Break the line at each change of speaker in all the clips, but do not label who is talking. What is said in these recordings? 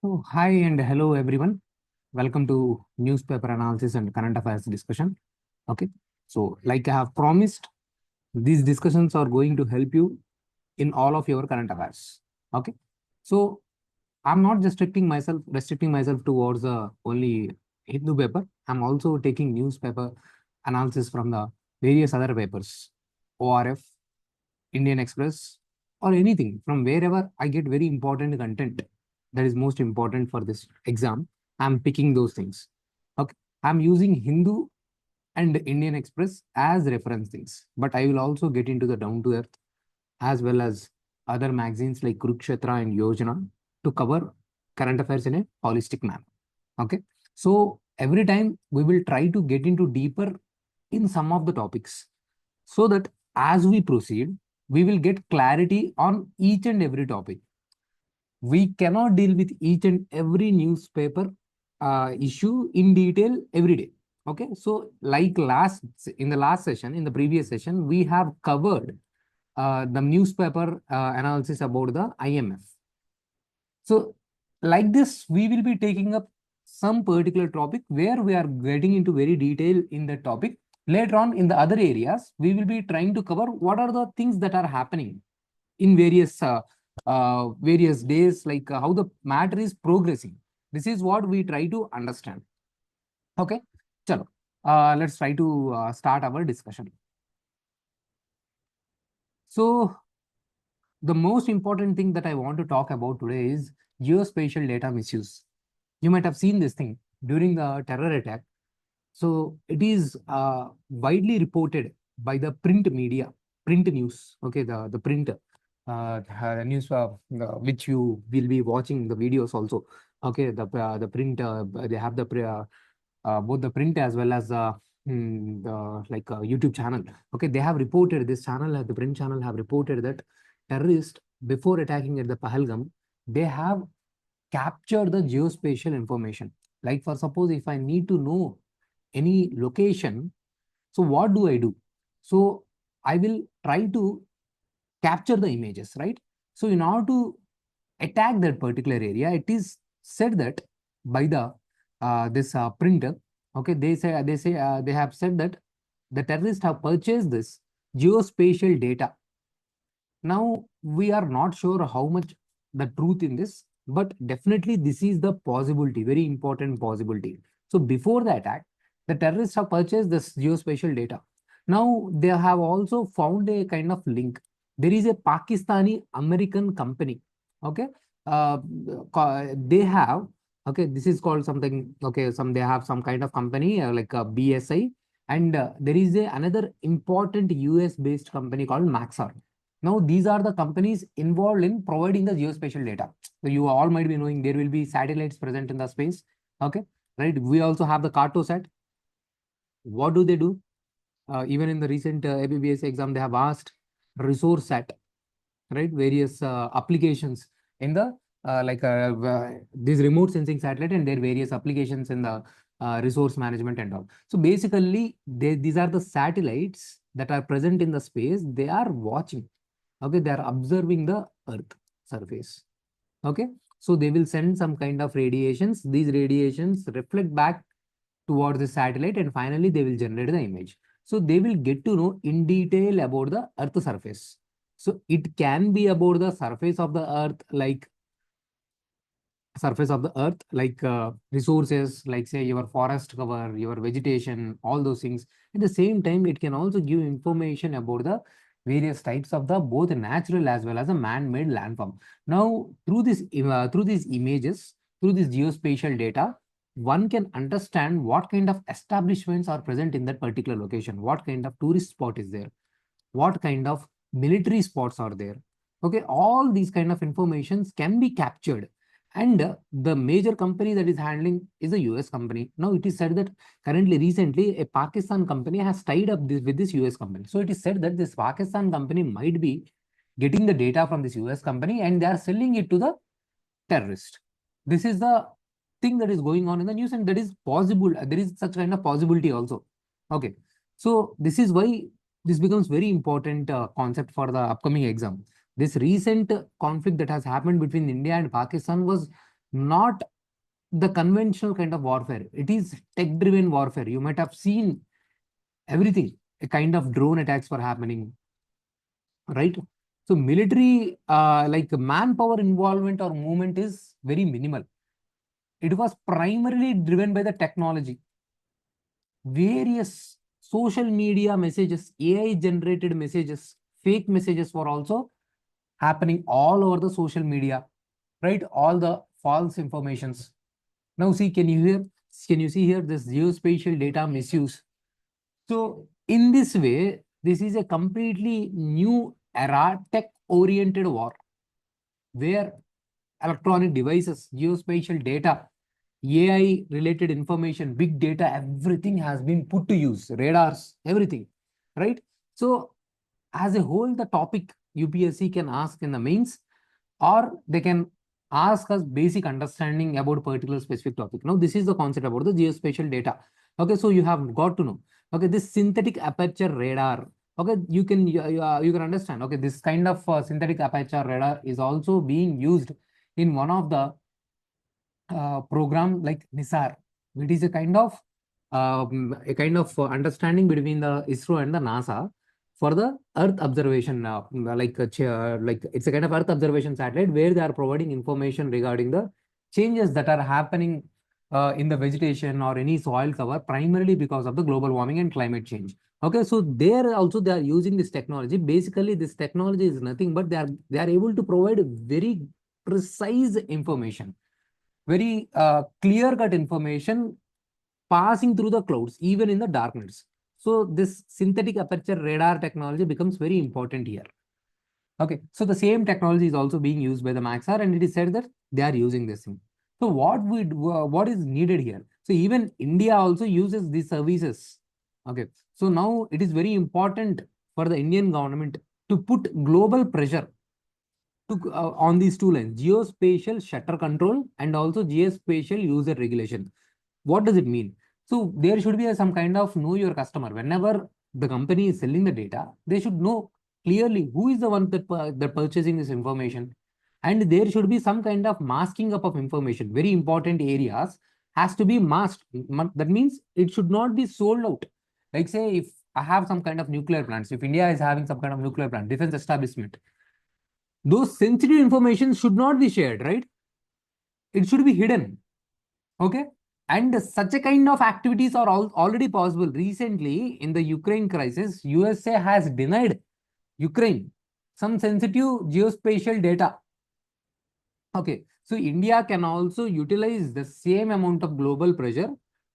So, hi and hello everyone. Welcome to newspaper analysis and current affairs discussion. Okay. So, like I have promised, these discussions are going to help you in all of your current affairs. Okay. So, I'm not just restricting myself towards only Hindu paper. I'm also taking newspaper analysis from the various other papers, ORF, Indian Express, or anything from wherever I get very important content that is most important for this exam. I'm picking those things. Okay. I'm using Hindu and Indian Express as reference things, but I will also get into the down to earth as well as other magazines like Kurukshetra and Yojana to cover current affairs in a holistic manner. Okay. So every time we will try to get into deeper in some of the topics so that as we proceed, we will get clarity on each and every topic. We cannot deal with each and every newspaper issue in detail every day. Okay, so like in the last session, in the previous session, we have covered the newspaper analysis about the IMF. So like this, we will be taking up some particular topic where we are getting into very detail in the topic. Later on in the other areas, we will be trying to cover what are the things that are happening in various days, like how the matter is progressing. This is what we try to understand. Okay, chalo. Let's try to start our discussion. So the most important thing that I want to talk about today is geospatial data misuse. You might have seen this thing during the terror attack. So it is widely reported by the print media, print news. Okay, the print news which you will be watching the videos also. Okay, the print they have both the print as well as the like YouTube channel. Okay, they have reported this channel, the print channel have reported that terrorists before attacking at the Pahalgam, they have captured the geospatial information. Like for suppose if I need to know any location, so what do I do? So I will try to capture the images, right? So in order to attack that particular area, it is said that by the this printer, okay, they have said that the terrorists have purchased this geospatial data. Now we are not sure how much the truth in this, but definitely this is the possibility, very important possibility. So before the attack, the terrorists have purchased this geospatial data. Now they have also found a kind of link. There is a Pakistani American company. Okay, they have, okay, this is called something. Okay, they have some kind of company like a BSI, and there is another important US based company called Maxar. Now, these are the companies involved in providing the geospatial data. So you all might be knowing there will be satellites present in the space. Okay, right? We also have the Cartosat. What do they do? Even in the recent ABBS exam, they have asked resource set, right? Various applications in the this remote sensing satellite and their various applications in the resource management and all. So basically, these are the satellites that are present in the space. They are watching. Okay, they are observing the Earth surface. Okay, so they will send some kind of radiations. These radiations reflect back towards the satellite and finally they will generate the image. So they will get to know in detail about the Earth surface. So it can be about the surface of the Earth, like resources, like say your forest cover, your vegetation, all those things. At the same time, it can also give information about the various types of the both natural as well as a man-made landform. Now, through these images, through this geospatial data, one can understand what kind of establishments are present in that particular location, what kind of tourist spot is there, what kind of military spots are there. Okay, all these kind of informations can be captured. And the major company that is handling is a US company. Now it is said that recently, a Pakistan company has tied up with this US company. So it is said that this Pakistan company might be getting the data from this US company and they are selling it to the terrorist. This is the thing that is going on in the news, and that is possible. There is such kind of possibility also. Okay, so this is why this becomes very important concept for the upcoming exam. This recent conflict that has happened between India and Pakistan was not the conventional kind of warfare. It is tech-driven warfare. You might have seen everything. A kind of drone attacks were happening, right? So military, like manpower involvement or movement is very minimal. It was primarily driven by the technology. Various social media messages, AI generated messages, fake messages were also happening all over the social media, right? All the false informations. Now see, can you see here this geospatial data misuse? So in this way, this is a completely new era, tech-oriented war, where electronic devices, geospatial data, AI related information, big data, everything has been put to use, radars, everything, right? So as a whole, the topic UPSC can ask in the mains, or they can ask us basic understanding about particular specific topic. Now, this is the concept about the geospatial data. Okay, so you have got to know. Okay, this synthetic aperture radar. Okay, you can understand. Okay, this kind of synthetic aperture radar is also being used in one of the program like NISAR. It is a kind of understanding between the ISRO and the NASA for the Earth observation. Like it's a kind of Earth observation satellite where they are providing information regarding the changes that are happening in the vegetation or any soil cover, primarily because of the global warming and climate change. Okay, so there also they are using this technology. Basically, this technology is nothing but they are able to provide very precise information, very clear-cut information passing through the clouds, even in the darkness. So this synthetic aperture radar technology becomes very important here. Okay, so the same technology is also being used by the Maxar, and it is said that they are using this thing. So what is needed here? So even India also uses these services. Okay, so now it is very important for the Indian government to put global pressure on these two lines: geospatial shutter control and also geospatial user regulation. What does it mean? So there should be some kind of know your customer. Whenever the company is selling the data, they should know clearly who is the one that purchasing this information. And there should be some kind of masking up of information. Very important areas has to be masked. That means it should not be sold out. Like say, if I have some kind of nuclear plants, if India is having some kind of nuclear plant, defense establishment, those sensitive information should not be shared, right? It should be hidden. Okay. And such a kind of activities are already possible. Recently, in the Ukraine crisis, USA has denied Ukraine some sensitive geospatial data. Okay. So India can also utilize the same amount of global pressure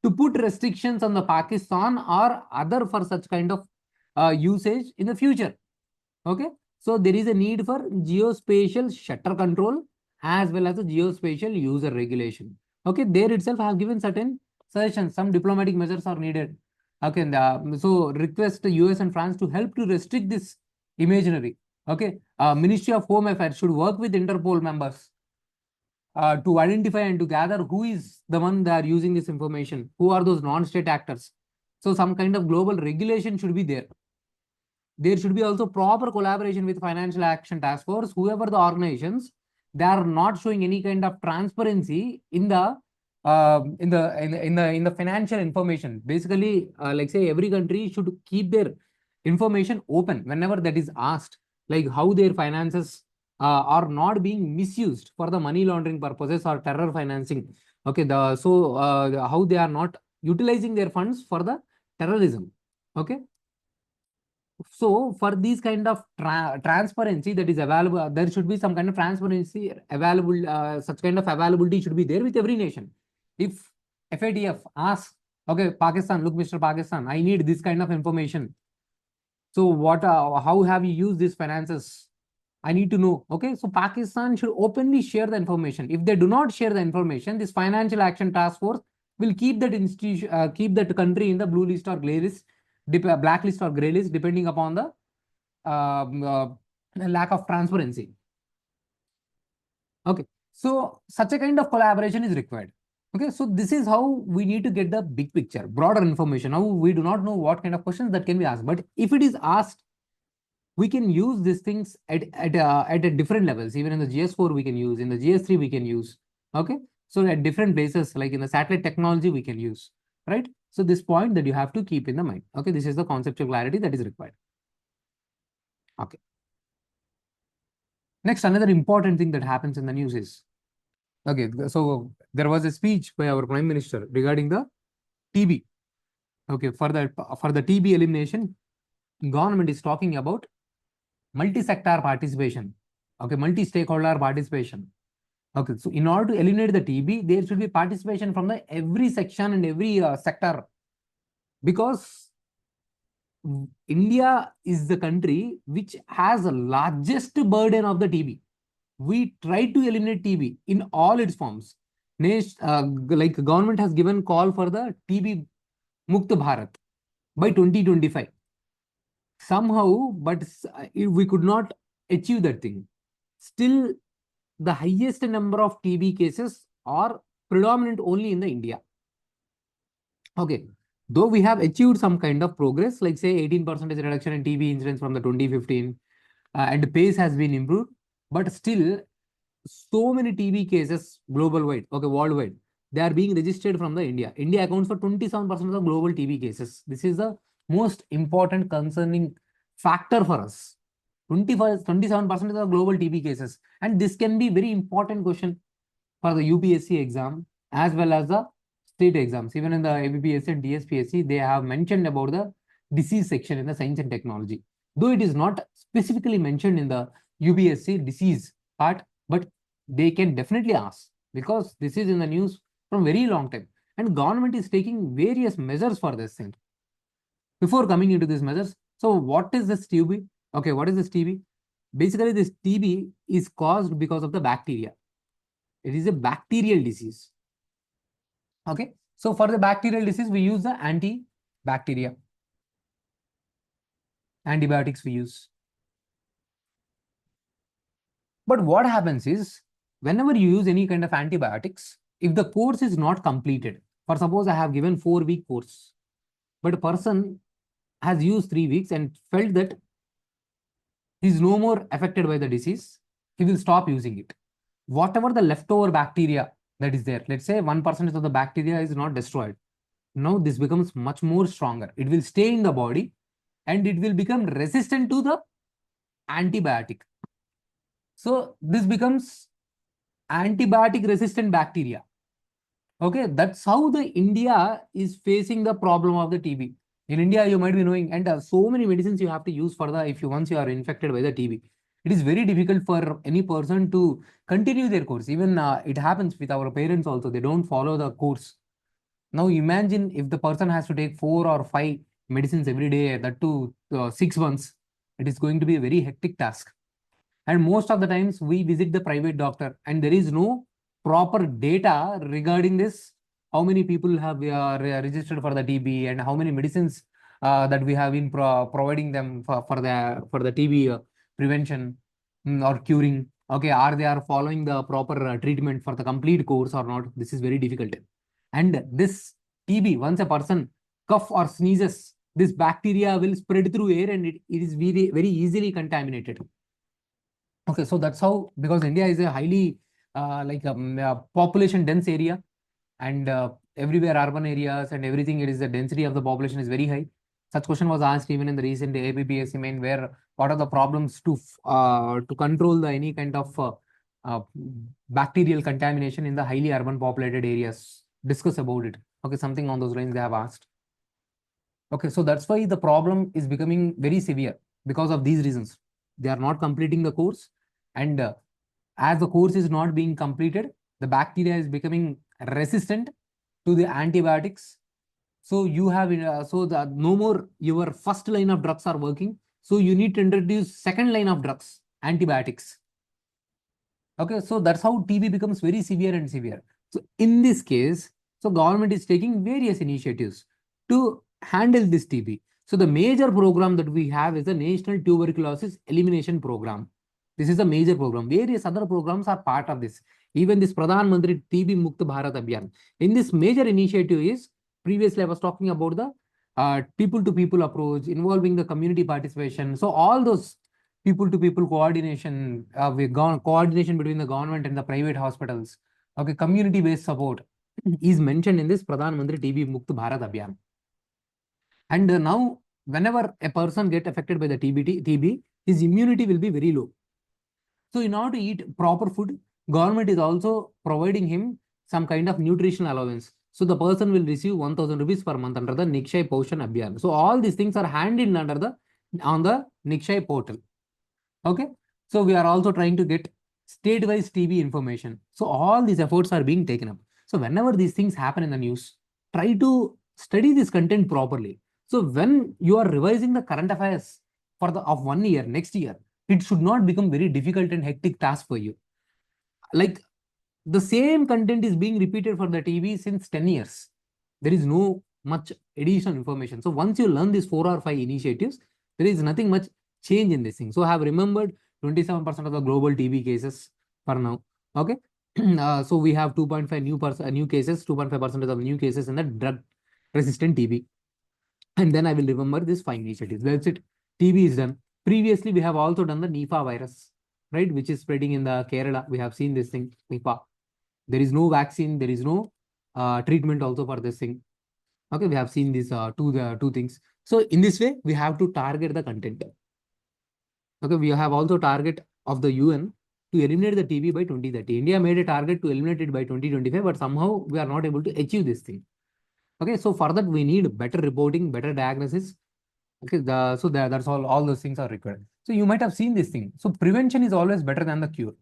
to put restrictions on the Pakistan or other for such kind of usage in the future. Okay. So there is a need for geospatial shutter control as well as a geospatial user regulation. Okay. There itself I have given certain suggestions. Some diplomatic measures are needed. Okay. So request the US and France to help to restrict this imaginary. Okay. Ministry of Home Affairs should work with Interpol members to identify and to gather who is the one that are using this information, who are those non-state actors. So some kind of global regulation should be there. There should be also proper collaboration with Financial Action Task Force, whoever the organizations, they are not showing any kind of transparency in the financial information. Basically, like say every country should keep their information open whenever that is asked, like how their finances are not being misused for the money laundering purposes or terror financing. Okay, how they are not utilizing their funds for the terrorism. Okay. So for these kind of transparency that is available, there should be some kind of transparency available. Such kind of availability should be there with every nation. If FATF asks, okay, Pakistan, look, Mr. Pakistan, I need this kind of information. So how have you used these finances? I need to know. Okay, so Pakistan should openly share the information. If they do not share the information, this Financial Action Task Force will keep that institution, keep that country in the blue list or gray list, blacklist or gray list, depending upon the lack of transparency. Okay, so such a kind of collaboration is required. Okay, so this is how we need to get the big picture, broader information. Now we do not know what kind of questions that can be asked, but if it is asked, we can use these things at a different levels. Even in the GS4 we can use, in the GS3 we can use. Okay, So at different places, like in the satellite technology, we can use, right? So this point that you have to keep in the mind. Okay, this is the conceptual clarity that is required. Okay. Next, another important thing that happens in the news is, okay, so there was a speech by our Prime Minister regarding the TB. Okay, for the TB elimination, government is talking about multi-sector participation. Okay, multi-stakeholder participation. Okay, so in order to eliminate the TB, there should be participation from the every section and every sector, because India is the country which has the largest burden of the TB. We try to eliminate TB in all its forms. Like government has given call for the TB Mukt Bharat by 2025. Somehow, but we could not achieve that thing. Still, the highest number of TB cases are predominant only in the India. Okay, though we have achieved some kind of progress, like say 18% reduction in TB incidence from the 2015, and the pace has been improved, but still so many TB cases global wide, okay, worldwide, they are being registered from the India. India accounts for 27% of the global TB cases. This is the most important concerning factor for us. 27% of the global TB cases. And this can be very important question for the UPSC exam as well as the state exams. Even in the ABPSC and DSPSC, they have mentioned about the disease section in the science and technology. Though it is not specifically mentioned in the UPSC disease part, but they can definitely ask, because this is in the news from very long time. And government is taking various measures for this thing. Before coming into these measures, so what is this TB? Okay, what is this TB? Basically, this TB is caused because of the bacteria. It is a bacterial disease. Okay, so for the bacterial disease, we use the antibiotics we use. But what happens is, whenever you use any kind of antibiotics, if the course is not completed, for suppose I have given 4-week course, but a person has used 3 weeks and felt that he is no more affected by the disease, he will stop using it. Whatever the leftover bacteria that is there, let's say 1% of the bacteria is not destroyed. Now this becomes much more stronger. It will stay in the body and it will become resistant to the antibiotic. So this becomes antibiotic resistant bacteria. Okay, that's how the India is facing the problem of the TB. In India, you might be knowing, and so many medicines you have to use for the, if you once you are infected by the TB. It is very difficult for any person to continue their course. Even it happens with our parents also. They don't follow the course. Now imagine if the person has to take 4 or 5 medicines every day, that too 6 months. It is going to be a very hectic task. And most of the times we visit the private doctor and there is no proper data regarding this. How many people have registered for the TB and how many medicines that we have been providing them for the TB prevention or curing. Okay, are they following the proper treatment for the complete course or not? This is very difficult. And this TB, once a person cough or sneezes, this bacteria will spread through air and it is very, very easily contaminated. Okay, so that's how, because India is a highly population dense area, and everywhere urban areas and everything, it is the density of the population is very high. Such question was asked even in the recent ABPSC main, where what are the problems to control the any kind of bacterial contamination in the highly urban populated areas. Discuss about it. Okay, something on those lines they have asked. Okay, so that's why the problem is becoming very severe because of these reasons. They are not completing the course, and as the course is not being completed, the bacteria is becoming resistant to the antibiotics. So you have no more your first line of drugs are working. So you need to introduce second line of drugs, antibiotics. Okay, so that's how TB becomes very severe and severe. So in this case, so government is taking various initiatives to handle this TB. So the major program that we have is the National Tuberculosis Elimination Program. This is a major program. Various other programs are part of this. Even this Pradhan Mantri TB Mukt Bharat Abhiyan. In this major initiative is, previously I was talking about the people-to-people approach involving the community participation. So all those people-to-people coordination, coordination between the government and the private hospitals. Okay, community-based support is mentioned in this Pradhan Mantri TB Mukt Bharat Abhiyan. And now, whenever a person get affected by the TB, his immunity will be very low. So in order to eat proper food, government is also providing him some kind of nutritional allowance. So the person will receive 1000 rupees per month under the Nikshay Poshan Abhiyan. So all these things are handled under the on the Nikshay portal. Okay. So we are also trying to get state-wise TB information. So all these efforts are being taken up. So whenever these things happen in the news, try to study this content properly. So when you are revising the current affairs for the of 1 year, next year, it should not become very difficult and hectic task for you. Like the same content is being repeated for the TV since 10 years. There is no much additional information. So once you learn these 4 or 5 initiatives, there is nothing much change in this thing. So I have remembered 27% of the global TB cases for now. Okay. So we have 2.5 new cases, 2.5% of new cases in the drug resistant TB. And then I will remember these 5 initiatives. That's it. TB is done. Previously, we have also done the Nipah virus, right, which is spreading in the Kerala. We have seen this thing, Nipah. There is no vaccine. There is no treatment also for this thing. Okay, we have seen these two things. So in this way, we have to target the content. Okay, we have also target of the UN to eliminate the TB by 2030. India made a target to eliminate it by 2025, but somehow we are not able to achieve this thing. Okay, so for that we need better reporting, better diagnosis. Okay, that's all those things are required. So you might have seen this thing. So prevention is always better than the cure.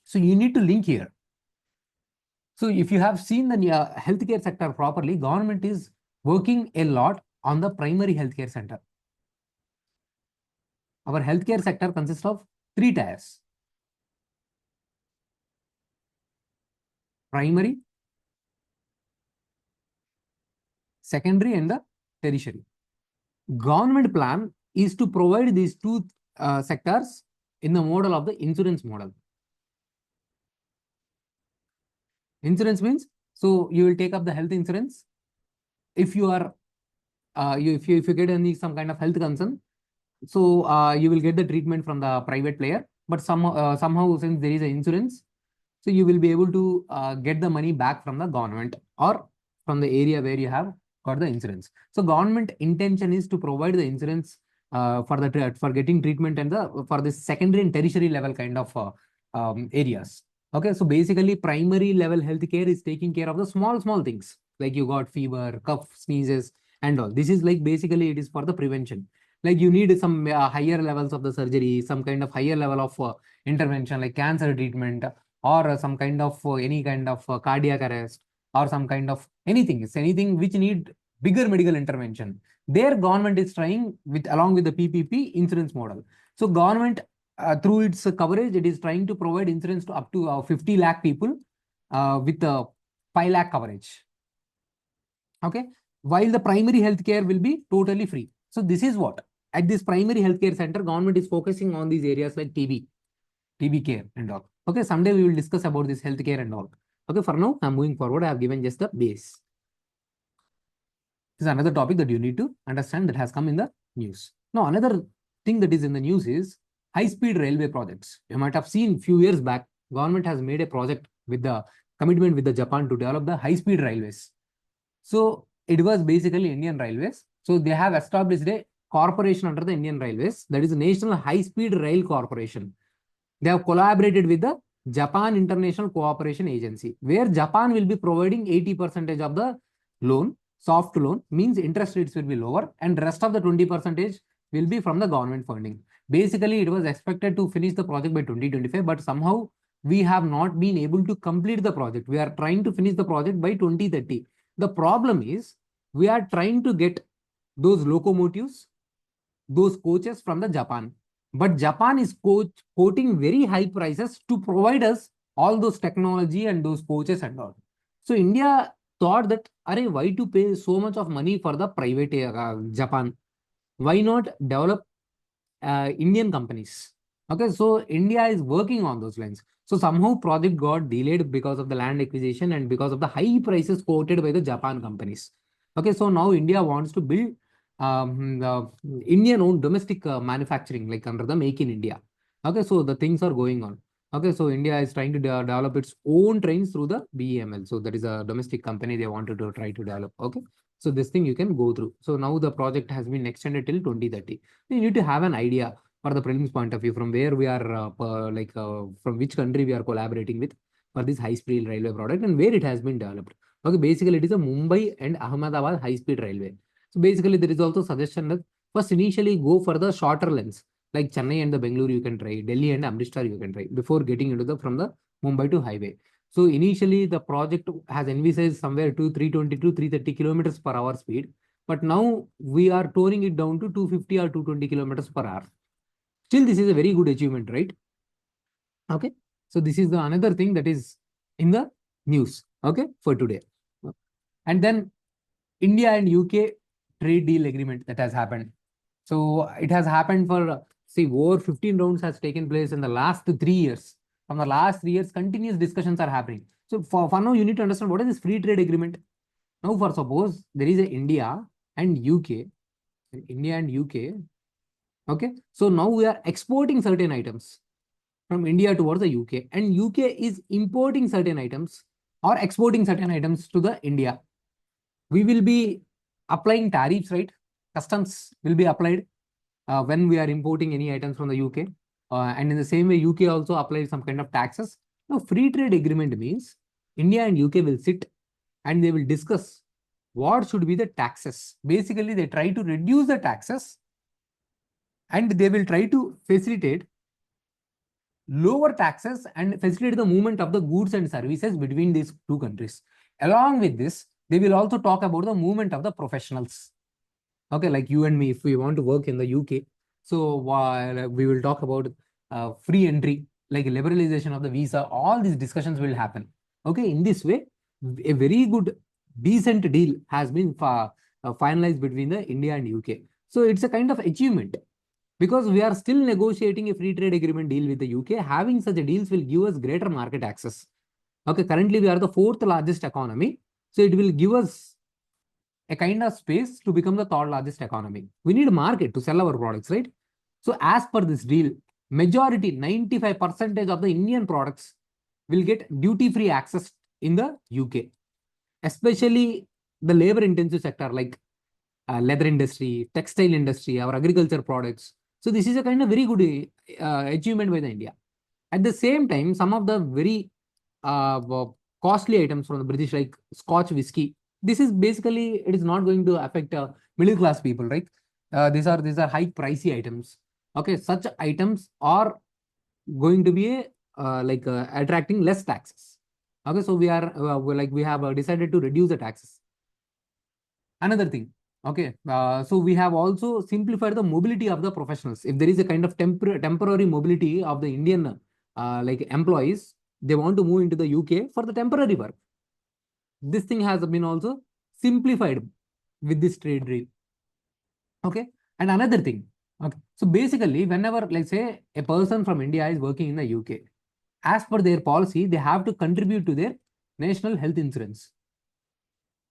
So you need to link here. So if you have seen the healthcare sector properly, government is working a lot on the primary healthcare center. Our healthcare sector consists of 3 tiers: primary, secondary, and the tertiary. Government plan is to provide these two sectors in the model of the insurance model. Insurance means, so you will take up the health insurance. If you are, if you get any some kind of health concern, so you will get the treatment from the private player. But somehow since there is an insurance, so you will be able to get the money back from the government or from the area where you have got the insurance. So government intention is to provide the insurance for getting treatment and for the secondary and tertiary level kind of areas. Okay, so basically primary level healthcare is taking care of the small things like you got fever, cough, sneezes, and all. This is like basically it is for the prevention. Like you need some higher levels of the surgery, some kind of higher level of intervention like cancer treatment or some kind of any kind of cardiac arrest or some kind of anything. It's anything which need bigger medical intervention. Their government is trying with along with the PPP insurance model. So government through its coverage, it is trying to provide insurance to up to 50 lakh people with 5 lakh coverage. Okay, while the primary healthcare will be totally free. So this is what at this primary healthcare center, government is focusing on these areas like TB care and all. Okay, someday we will discuss about this healthcare and all. Okay, for now, I'm moving forward. I have given just the base. This is another topic that you need to understand that has come in the news. Now, another thing that is in the news is high-speed railway projects. You might have seen few years back, government has made a project with the commitment with the Japan to develop the high-speed railways. So it was basically Indian Railways. So they have established a corporation under the Indian Railways, that is National High Speed Rail Corporation. They have collaborated with the Japan International Cooperation Agency, where Japan will be providing 80% of the loan. Soft loan means interest rates will be lower, and rest of the 20% will be from the government funding. Basically, it was expected to finish the project by 2025, but somehow we have not been able to complete the project. We are trying to finish the project by 2030. The problem is we are trying to get those locomotives, those coaches from the Japan. But Japan is quoting very high prices to provide us all those technology and those coaches and all. So India thought that, why to pay so much of money for the private Japan? Why not develop Indian companies? Okay, so India is working on those lines. So somehow project got delayed because of the land acquisition and because of the high prices quoted by the Japan companies. Okay, so now India wants to build the Indian owned domestic manufacturing like under the Make in India. Okay, so the things are going on. Okay, so India is trying to develop its own trains through the BEML. So that is a domestic company they wanted to try to develop. Okay, so this thing you can go through. So now the project has been extended till 2030. You need to have an idea for the prelims point of view from where we are, from which country we are collaborating with for this high-speed railway product and where it has been developed. Okay, basically it is a Mumbai and Ahmedabad high-speed railway. So basically there is also suggestion that first initially go for the shorter lengths like Chennai and the Bangalore you can try, Delhi and Amritsar you can try before getting into the from the Mumbai to highway. So initially the project has envisaged somewhere to 320 to 330 kilometers per hour speed, but now we are toning it down to 250 or 220 kilometers per hour. Still, this is a very good achievement, right? Okay. So this is the another thing that is in the news, okay, for today. And then India and UK trade deal agreement that has happened. So it has happened for, see, over 15 rounds has taken place in the last 3 years. From the last 3 years, continuous discussions are happening. So for now, you need to understand what is this free trade agreement. Now, for suppose there is a India and UK, okay. So now we are exporting certain items from India towards the UK, and UK is importing certain items or exporting certain items to the India. We will be applying tariffs, right? Customs will be applied when we are importing any items from the UK. And in the same way, UK also applies some kind of taxes. Now, free trade agreement means India and UK will sit and they will discuss what should be the taxes. Basically, they try to reduce the taxes and they will try to facilitate lower taxes and facilitate the movement of the goods and services between these two countries. Along with this, they will also talk about the movement of the professionals. Okay, like you and me, if we want to work in the UK, so we will talk about free entry, like liberalization of the visa. All these discussions will happen. Okay, in this way, a very good, decent deal has been finalized between the India and UK. So it's a kind of achievement because we are still negotiating a free trade agreement deal with the UK. Having such a deals will give us greater market access. Okay, currently we are the fourth largest economy, so it will give us a kind of space to become the third largest economy. We need a market to sell our products, right? So as per this deal, majority 95% of the Indian products will get duty-free access in the UK, especially the labor-intensive sector like leather industry, textile industry, our agriculture products. So this is a kind of very good achievement by the India. At the same time, some of the very costly items from the British, like Scotch whiskey, this is basically it is not going to affect middle class people, right? These are high pricey items. Okay, such items are going to be attracting less taxes. Okay, so we have decided to reduce the taxes. Another thing. Okay, so we have also simplified the mobility of the professionals. If there is a kind of temporary mobility of the Indian employees, they want to move into the UK for the temporary work. This thing has been also simplified with this trade deal. Okay, and another thing. Okay, so basically, whenever let's say a person from India is working in the UK, as per their policy, they have to contribute to their national health insurance.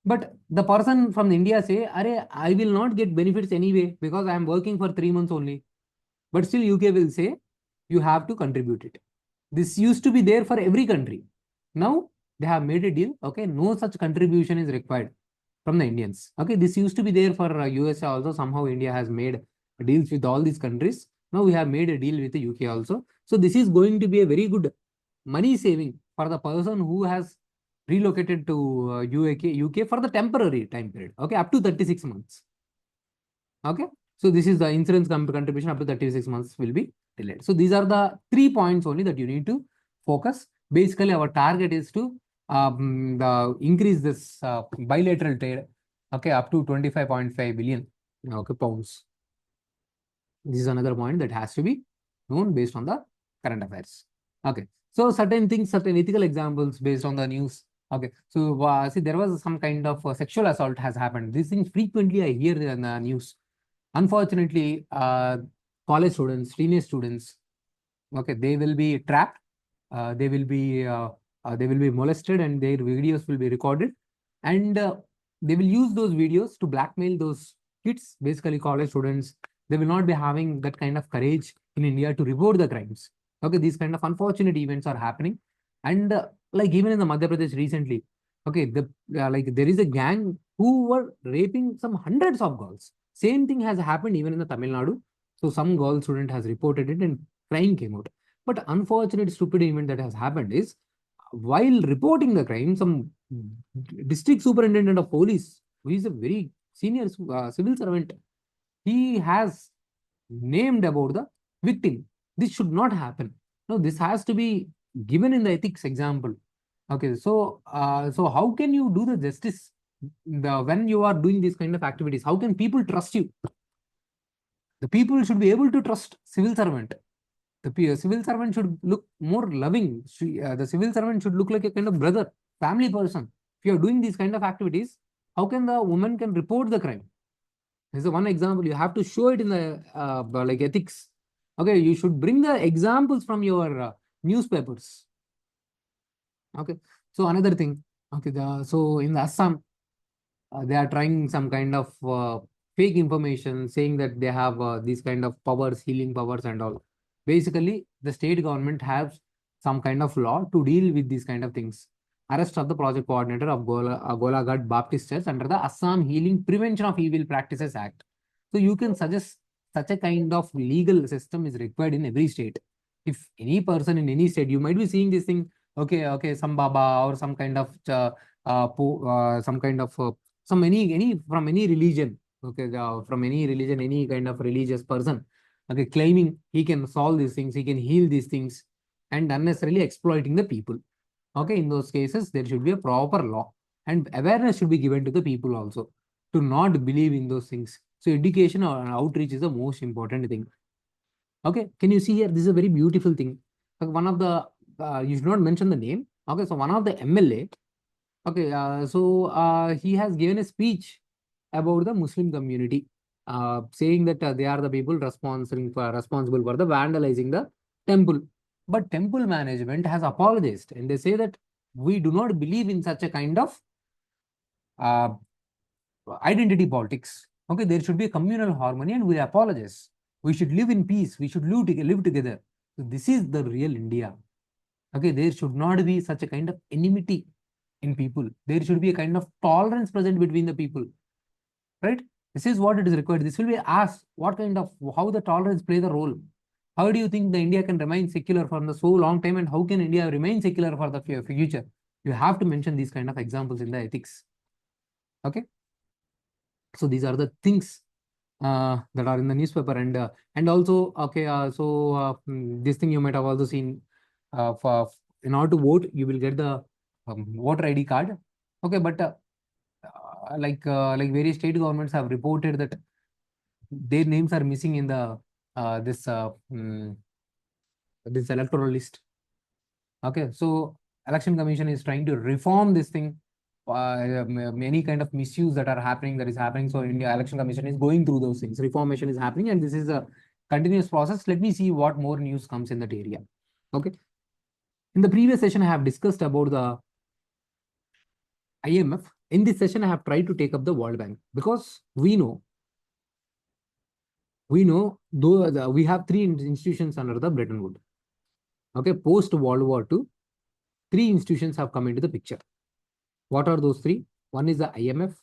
But the person from India say, Arey, I will not get benefits anyway because I am working for 3 months only. But still UK will say, you have to contribute it. This used to be there for every country. Now they have made a deal. Okay, no such contribution is required from the Indians. Okay, this used to be there for USA also. Somehow India has made deals with all these countries. Now we have made a deal with the UK also. So this is going to be a very good money saving for the person who has relocated to UK for the temporary time period. Okay, up to 36 months. Okay, so this is the insurance contribution up to 36 months will be delayed. So these are the 3 points only that you need to focus. Basically, our target is to increase this bilateral trade, okay, up to 25.5 billion pounds. This is another point that has to be known based on the current affairs. Okay, so certain things, certain ethical examples based on the news. Okay, so see, there was some kind of sexual assault has happened. These things frequently I hear in the news. Unfortunately, college students, teenage students, okay, they will be trapped. They will be molested, and their videos will be recorded, and they will use those videos to blackmail those kids, basically college students. They will not be having that kind of courage in India to report the crimes. Okay, these kind of unfortunate events are happening. And like even in the Madhya Pradesh recently, okay, like there is a gang who were raping some hundreds of girls. Same thing has happened even in the Tamil Nadu. So some girl student has reported it and crime came out. But unfortunate stupid event that has happened is while reporting the crime, some district superintendent of police, who is a very senior civil servant, he has named about the victim. This should not happen. No, this has to be given in the ethics example. Okay, so how can you do the justice when you are doing these kind of activities? How can people trust you? The people should be able to trust civil servant. The civil servant should look more loving. The civil servant should look like a kind of brother, family person. If you are doing these kind of activities, how can the woman can report the crime? This is one example. You have to show it in the like ethics. Okay, you should bring the examples from your newspapers. Okay, so another thing. Okay, so in the Assam, they are trying some kind of fake information saying that they have these kind of powers, healing powers and all. Basically, the state government has some kind of law to deal with these kind of things. Arrest of the project coordinator of Golaghat Baptist Church under the Assam Healing Prevention of Evil Practices Act. So you can suggest such a kind of legal system is required in every state. If any person in any state, you might be seeing this thing, okay, some Baba or some kind of some kind of some any from any religion, okay, from any religion, any kind of religious person, okay, claiming he can solve these things, he can heal these things, and unnecessarily exploiting the people. Okay, in those cases, there should be a proper law and awareness should be given to the people also to not believe in those things. So education or outreach is the most important thing. Okay, can you see here? This is a very beautiful thing. One of the you should not mention the name. Okay, so one of the MLA. Okay, he has given a speech about the Muslim community, saying that they are the people responsible for the vandalizing the temple. But temple management has apologized, and they say that we do not believe in such a kind of uh, identity politics. Okay, there should be a communal harmony, and we apologize. We should live in peace. We should live together. So this is the real India. Okay, there should not be such a kind of enmity in people. There should be a kind of tolerance present between the people, right? This is what it is required. This will be asked what kind of how the tolerance play the role. How do you think the India can remain secular for the so long time, and how can India remain secular for the future? You have to mention these kind of examples in the ethics. Okay, so these are the things that are in the newspaper, and also okay, this thing you might have also seen. For in order to vote, you will get the voter ID card. Okay, but like various state governments have reported that their names are missing in the this electoral list. Okay, so election commission is trying to reform this thing. Many kind of misuse that are happening, that is happening. So India election commission is going through those things. Reformation is happening, and this is a continuous process. Let me see what more news comes in that area. Okay, in the previous session, I have discussed about the IMF. In this session, I have tried to take up the World Bank because we know though we have three institutions under the Bretton Woods. Okay, post World War II, three institutions have come into the picture. What are those three? One is the IMF.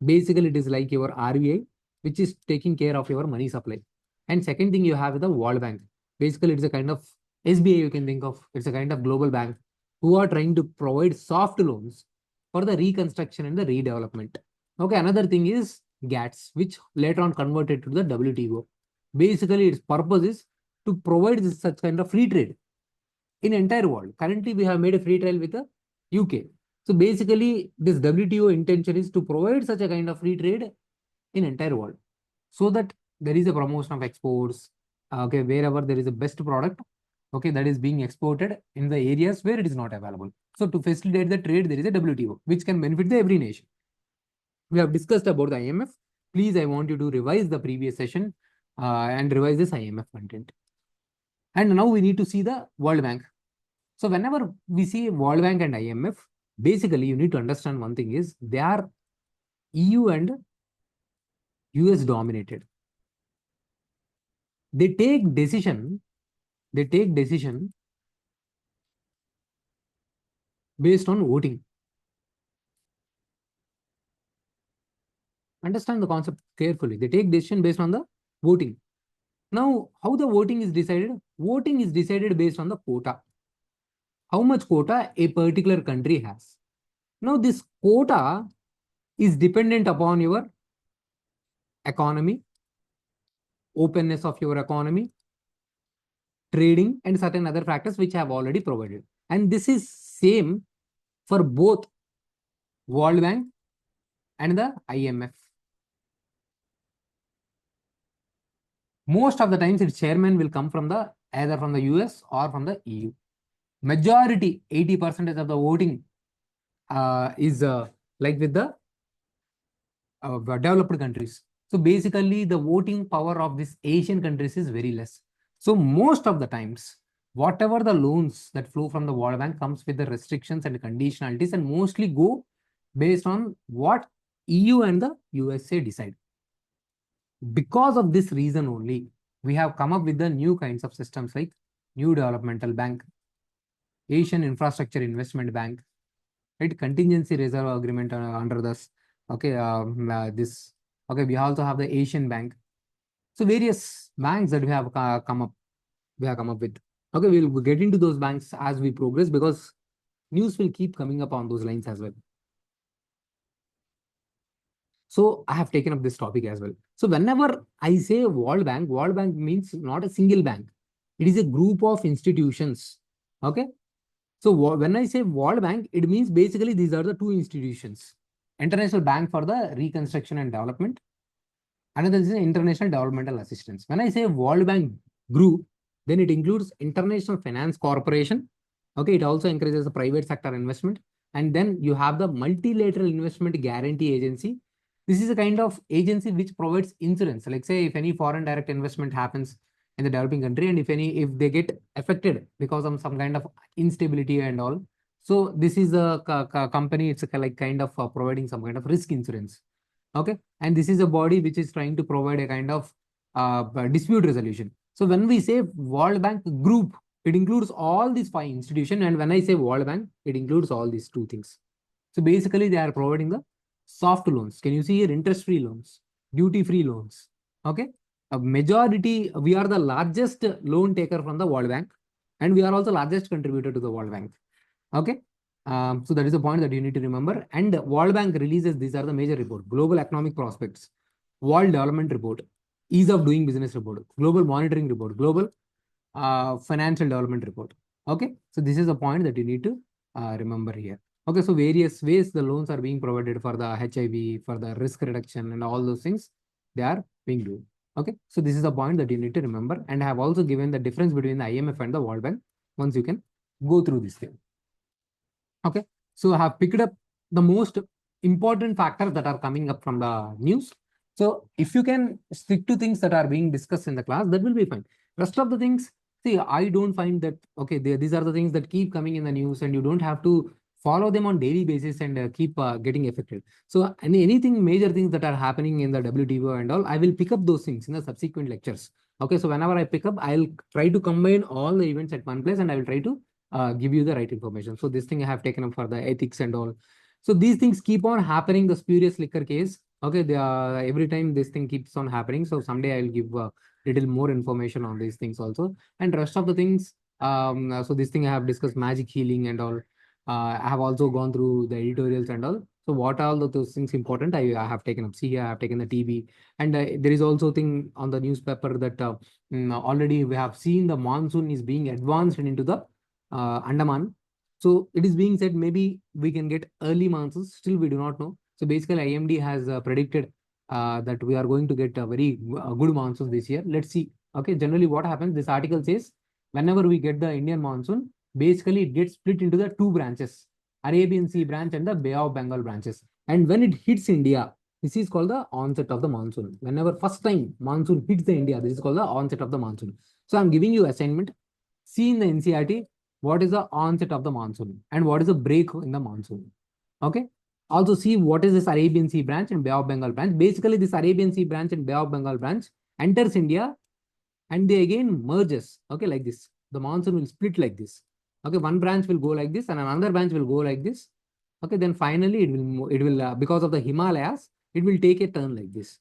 Basically, it is like your RBI, which is taking care of your money supply. And second thing, you have the World Bank. Basically, it's a kind of SBI you can think of. It's a kind of global bank who are trying to provide soft loans for the reconstruction and the redevelopment. Okay, another thing is GATS, which later on converted to the WTO. Basically, its purpose is to provide such kind of free trade in entire world. Currently, we have made a free trade with the UK. So basically, this WTO intention is to provide such a kind of free trade in entire world, so that there is a promotion of exports. Okay, wherever there is a best product, okay, that is being exported in the areas where it is not available. So to facilitate the trade, there is a WTO, which can benefit the every nation. We have discussed about the IMF. Please, I want you to revise the previous session and revise this IMF content. And now we need to see the World Bank. So whenever we see World Bank and IMF, basically you need to understand one thing is they are EU and US dominated. They take decision they take decision based on voting. Understand the concept carefully. They take decision based on the voting. Now, how the voting is decided? Voting is decided based on the quota. How much quota a particular country has. Now, this quota is dependent upon your economy, openness of your economy, trading, and certain other factors which I have already provided. And this is same for both World Bank and the IMF. Most of the times, its chairman will come from the either from the US or from the EU. Majority, 80% of the voting is like with the developed countries. So basically, the voting power of these Asian countries is very less. So most of the times, whatever the loans that flow from the World Bank comes with the restrictions and conditionalities and mostly go based on what EU and the USA decide. Because of this reason only, we have come up with the new kinds of systems like New Developmental Bank, Asian Infrastructure Investment Bank, right? Contingency Reserve Agreement under this. Okay, this. Okay, we also have the Asian Bank. So various banks that we have come up with. Okay, we'll get into those banks as we progress because news will keep coming up on those lines as well. So I have taken up this topic as well. So whenever I say World Bank means not a single bank. It is a group of institutions. Okay. So when I say World Bank, it means basically these are the two institutions. International Bank for the Reconstruction and Development. Another is International Developmental Assistance. When I say World Bank Group, then it includes International Finance Corporation. Okay, it also encourages the private sector investment. And then you have the Multilateral Investment Guarantee Agency. This is a kind of agency which provides insurance. Like say if any foreign direct investment happens in the developing country and if they get affected because of some kind of instability and all. So this is a company, it's like kind of providing some kind of risk insurance. Okay. And this is a body which is trying to provide a kind of dispute resolution. So when we say World Bank Group, it includes all these five institutions. And when I say World Bank, it includes all these two things. So basically they are providing the soft loans. Can you see here? Interest-free loans, duty-free loans. Okay. A majority, we are the largest loan taker from the World Bank. And we are also largest contributor to the World Bank. Okay. So that is a point that you need to remember. And World Bank releases, these are the major reports: Global Economic Prospects, World Development Report, Ease of Doing Business Report, Global Monitoring Report, Global Financial Development Report. Okay. So this is a point that you need to remember here. Okay. So various ways the loans are being provided for the HIV, for the risk reduction and all those things, they are being done. Okay. So this is a point that you need to remember. And I have also given the difference between the IMF and the World Bank. Once you can go through this thing. Okay, so I have picked up the most important factors that are coming up from the news. So if you can stick to things that are being discussed in the class, that will be fine. Rest of the things, see, I don't find that, okay, these are the things that keep coming in the news and you don't have to follow them on daily basis and keep getting affected. So anything major things that are happening in the WTO and all, I will pick up those things in the subsequent lectures. Okay, so whenever I pick up, I'll try to combine all the events at one place and I will try to give you the right information. So this thing I have taken up for the ethics and all. So these things keep on happening. The spurious liquor case. Okay, every time this thing keeps on happening. So someday I will give little more information on these things also. And rest of the things. So this thing I have discussed magic healing and all. I have also gone through the editorials and all. So what are all those things important? I have taken up. See, I have taken the TV, and there is also thing on the newspaper that already we have seen the monsoon is being advanced into the Andaman. So it is being said maybe we can get early monsoons. Still, we do not know. So basically, IMD has predicted that we are going to get a very good monsoon this year. Let's see. Okay, generally what happens? This article says whenever we get the Indian monsoon, basically it gets split into the two branches: Arabian Sea branch and the Bay of Bengal branches. And when it hits India, this is called the onset of the monsoon. Whenever first time monsoon hits the India, this is called the onset of the monsoon. So I'm giving you assignment. See in the NCERT what is the onset of the monsoon and what is the break in the monsoon. Okay. Also see what is this Arabian Sea branch and Bay of Bengal branch. Basically, this Arabian Sea branch and Bay of Bengal branch enters India and they again merges. Okay, like this. the monsoon will split like this. Okay, one branch will go like this and another branch will go like this. Okay, then finally it will because of the Himalayas, it will take a turn like this.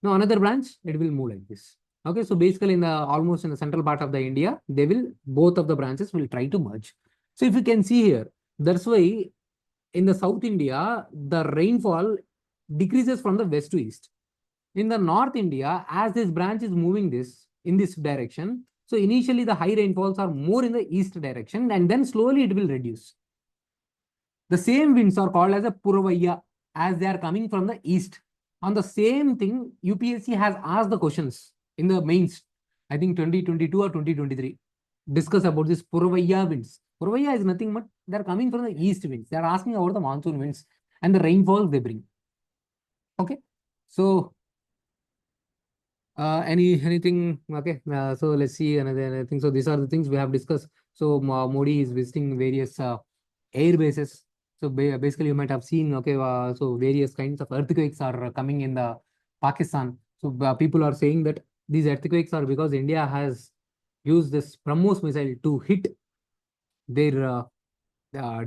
Now another branch, it will move like this. Okay, so basically in the almost in the central part of the India, they will both of the branches will try to merge. So if you can see here, that's why in the South India, the rainfall decreases from the west to east. In the North India, as this branch is moving this in this direction, so initially the high rainfalls are more in the east direction and then slowly it will reduce. The same winds are called as a Puravaya as they are coming from the east. On the same thing, UPSC has asked the questions in the mains, I think 2022 or 2023, discuss about this Puravaya winds. Puravaya is nothing but they are coming from the east winds. They are asking about the monsoon winds and the rainfall they bring. Okay, so anything? Okay, so let's see another thing. So these are the things we have discussed. So Modi is visiting various air bases. So basically, you might have seen. Okay, so various kinds of earthquakes are coming in the Pakistan. So people are saying that these earthquakes are because India has used this BrahMos missile to hit their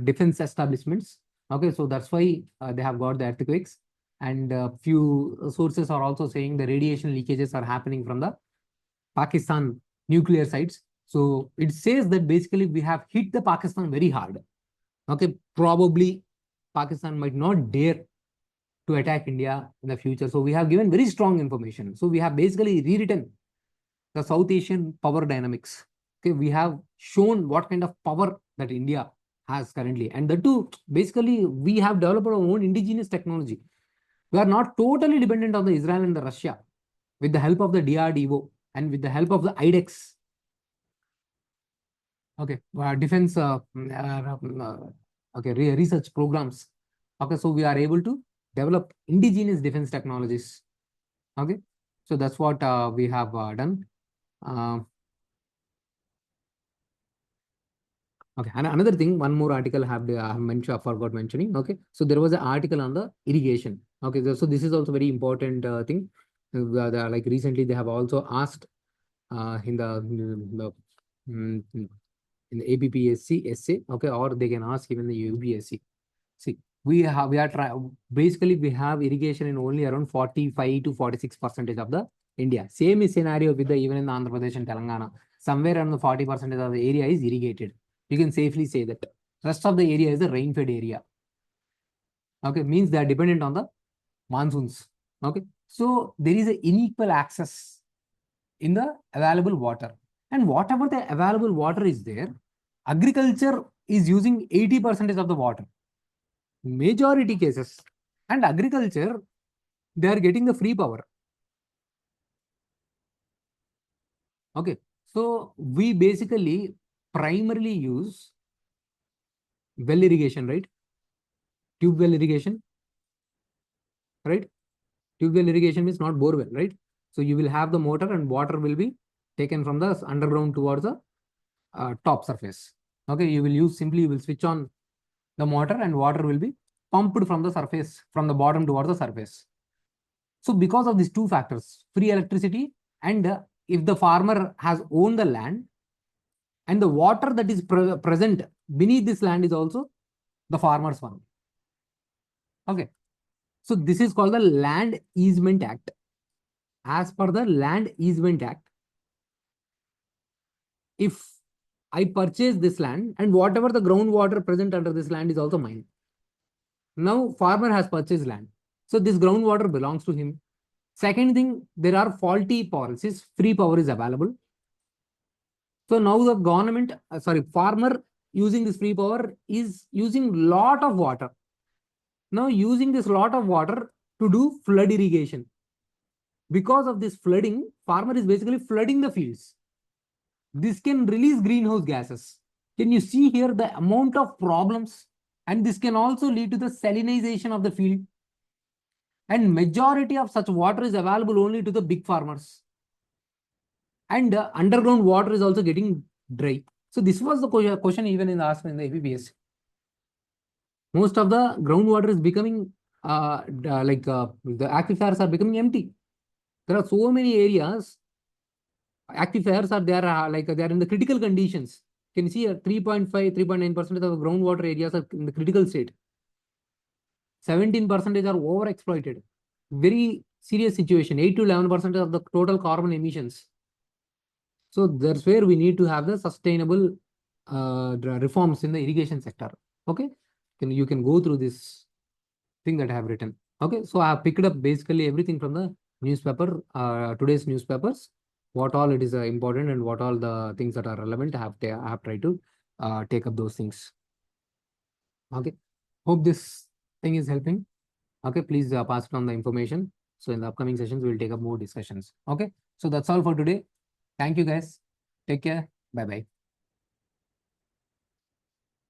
defense establishments. Okay, so that's why they have got the earthquakes. And few sources are also saying the radiation leakages are happening from the Pakistan nuclear sites. So it says that basically we have hit the Pakistan very hard. Okay, probably Pakistan might not dare to attack India in the future. So we have given very strong information. So we have basically rewritten the South Asian power dynamics. Okay, we have shown what kind of power that India has currently. And the two, basically, we have developed our own indigenous technology. We are not totally dependent on the Israel and the Russia with the help of the DRDO and with the help of the IDEX. Okay, defense okay, research programs. Okay, so we are able to develop indigenous defense technologies. Okay, so that's what we have done. Okay, and another thing, one more article I have mentioned, I forgot mentioning. Okay, so there was an article on the irrigation. Okay, so this is also very important thing. Like recently, they have also asked in mm, in the APPSC essay. Okay, or they can ask even the UPSC. See, we are trying basically we have irrigation in only around 45 to 46% of the India. Same is scenario with the even in Andhra Pradesh and Telangana. Somewhere around the 40% of the area is irrigated. You can safely say that. Rest of the area is a rain-fed area. Okay, means they are dependent on the monsoons. Okay, so there is an unequal access in the available water. And whatever the available water is there, agriculture is using 80% of the water. Majority cases. And agriculture, they are getting the free power. Okay, so we basically primarily use well irrigation, right? Tube well irrigation, right? Tube well irrigation means not bore well, right? So you will have the motor and water will be taken from the underground towards the top surface. Okay, you will use simply you will switch on the motor and water will be pumped from the surface, from the bottom towards the surface. So because of these two factors, free electricity and if the farmer has owned the land and the water that is present beneath this land is also the farmer's one. Okay. So this is called the Land Easement Act. As per the Land Easement Act, if I purchase this land and whatever the groundwater present under this land is also mine. Now farmer has purchased land. So this groundwater belongs to him. Second thing, there are faulty policies, free power is available. So now the government, farmer using this free power is using lot of water. Now using this lot of water to do flood irrigation. Because of this flooding, farmer is basically flooding the fields. This can release greenhouse gases. Can you see here the amount of problems? And this can also lead to the salinization of the field. And majority of such water is available only to the big farmers. And underground water is also getting dry. So this was the question even in asked in the APPS. Most of the groundwater is becoming the aquifers are becoming empty. There are so many areas aquifers are there, like they are in the critical conditions. You can see 3.5, 3.9% of the groundwater areas are in the critical state. 17% are overexploited. Very serious situation. 8 to 11% of the total carbon emissions. So that's where we need to have the sustainable reforms in the irrigation sector. Okay, you can go through this thing that I have written. Okay, so I have picked up basically everything from the newspaper, today's newspapers, what all it is important and what all the things that are relevant. I have tried to take up those things. Okay, hope this thing is helping. Okay, please pass it on the information. So in the upcoming sessions, we'll take up more discussions. Okay, so that's all for today. Thank you guys. Take care. Bye bye.